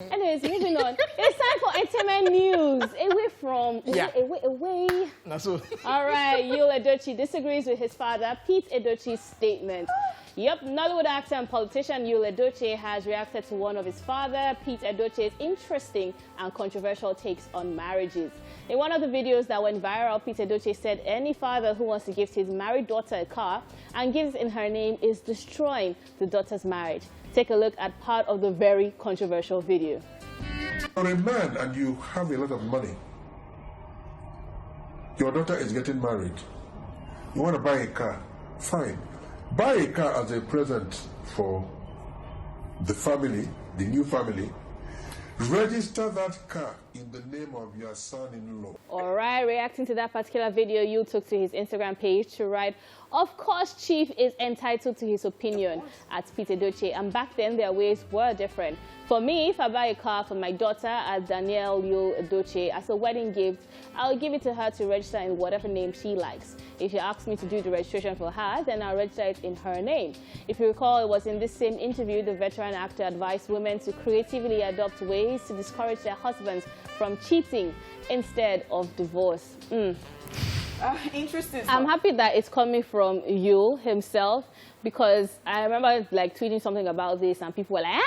Anyways, moving on. It's time for entertainment news. Away from... Away. That's all. All right, Yul Edochie disagrees with his father, Pete Edochie's statement. Yep, Nollywood actor and politician Yul Edochie has reacted to one of his father, Pete Edochie's interesting and controversial takes on marriages. In one of the videos that went viral, Pete Edochie said any father who wants to give his married daughter a car and gives in her name is destroying the daughter's marriage. Take a look at part of the very controversial video. You're a man and you have a lot of money. Your daughter is getting married. You want to buy a car. Fine. Buy a car as a present for the family, the new family. Register that car in the name of your son-in-law. All right, reacting to that particular video, you took to his Instagram page to write, "Of course, Chief is entitled to his opinion," at Pete Edochie. And back then, their ways were different. For me, if I buy a car for my daughter, at Danielle Yul Edochie, as a wedding gift, I'll give it to her to register in whatever name she likes. If she asks me to do the registration for her, then I'll register it in her name. If you recall, it was in this same interview, the veteran actor advised women to creatively adopt ways to discourage their husbands from cheating instead of divorce. Interesting. I'm happy that it's coming from Yul himself, because I remember like tweeting something about this and people were like,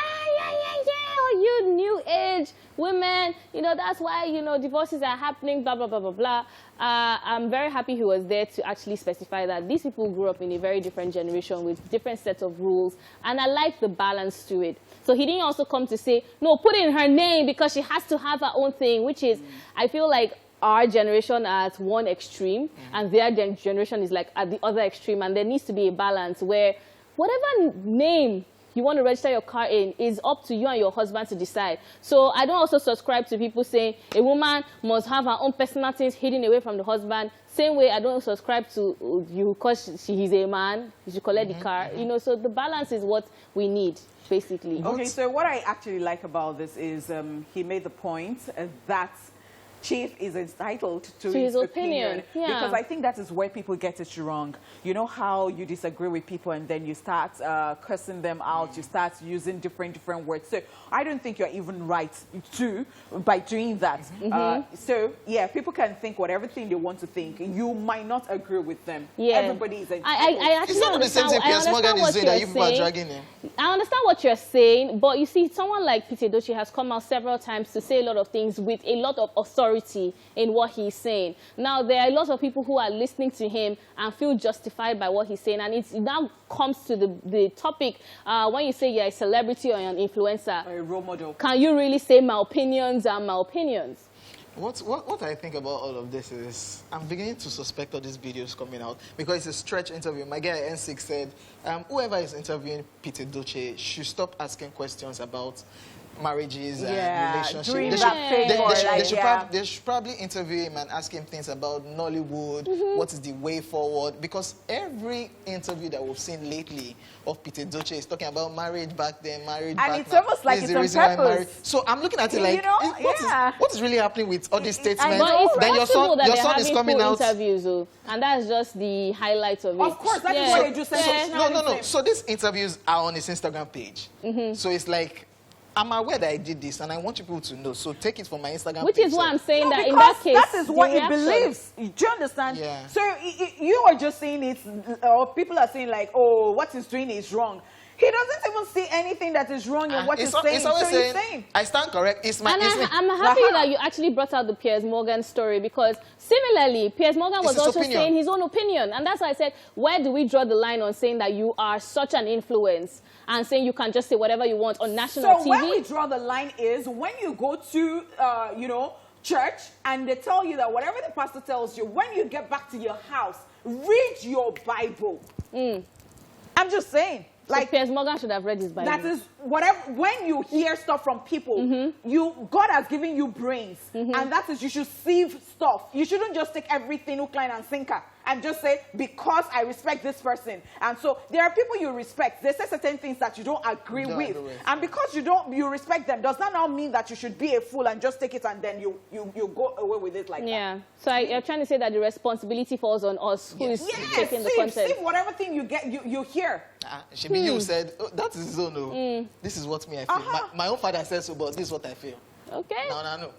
you new age women, you know, that's why, you know, divorces are happening, blah, blah, blah, blah, blah. I'm very happy he was there to actually specify that these people grew up in a very different generation with different sets of rules, and I like the balance to it. So he didn't also come to say, no, put it in her name because she has to have her own thing, which is, I feel like our generation are at one extreme and their generation is like at the other extreme, and there needs to be a balance where whatever name you want to register your car in is up to you and your husband to decide. So I don't also subscribe to people saying a woman must have her own personal things hidden away from the husband. Same way I don't subscribe to you because he's a man, you should collect the car. You know, so the balance is what we need, basically. Okay, so what I actually like about this is he made the point that Chief is entitled to his opinion. Yeah. Because I think that is where people get it wrong. You know how you disagree with people and then you start cursing them out, you start using different words. So I don't think you're even right by doing that. So yeah, people can think whatever thing they want to think. You might not agree with them. Yeah. Everybody is entitled. I actually it's not the same thing Piers Morgan is doing that you people are dragging him. I understand what you're saying, but you see, someone like Pete Edochie has come out several times to say a lot of things with a lot of authority in what he's saying. Now, there are a lot of people who are listening to him and feel justified by what he's saying, and it now comes to the topic when you say you're a celebrity or you're an influencer. Or a role model. Can you really say my opinions are my opinions? What I think about all of this is I'm beginning to suspect all these videos coming out because it's a stretch interview. My guy N6 said whoever is interviewing Pete Edochie should stop asking questions about marriages and relationships. They should probably interview him and ask him things about Nollywood, what is the way forward, because every interview that we've seen lately of Pete Edochie is talking about marriage back then, marriage back now. And it's almost like it's on purpose. So I'm looking at it like, what is really happening with all these statements? But it's then your son is coming out. Interviews, and that's just the highlight of it. Of course, that is what they just said. No. So these interviews are on his Instagram page. So it's like, I'm aware that I did this, and I want people to know. So take it from my Instagram page. Which is why I'm saying that in that case, that is what he believes. Do you understand? Yeah. So you are just saying it, or people are saying like, oh, what he's doing is wrong. He doesn't even see anything that is wrong in what he's saying. He's always saying, I stand correct. It's my. I'm happy that you actually brought out the Piers Morgan story, because similarly, Piers Morgan was also saying his own opinion. And that's why I said, where do we draw the line on saying that you are such an influence and saying you can just say whatever you want on national TV? So where we draw the line is when you go to, you know, church and they tell you that whatever the pastor tells you, when you get back to your house, read your Bible. I'm just saying. Like, so Piers Morgan should have read his Bible. That is whatever. When you hear stuff from people, God has given you brains, and that is you should sieve stuff. You shouldn't just take everything hook, line, and sinker and just say, because I respect this person. And so there are people you respect. They say certain things that you don't agree with. And because you respect them, does that now mean that you should be a fool and just take it and then you go away with it like that? Yeah. So you're trying to say that the responsibility falls on us who is taking the content. See, whatever thing you get, you hear. You said, oh, that is his own. This is what me I feel. My own father says so, but this is what I feel. Okay. No.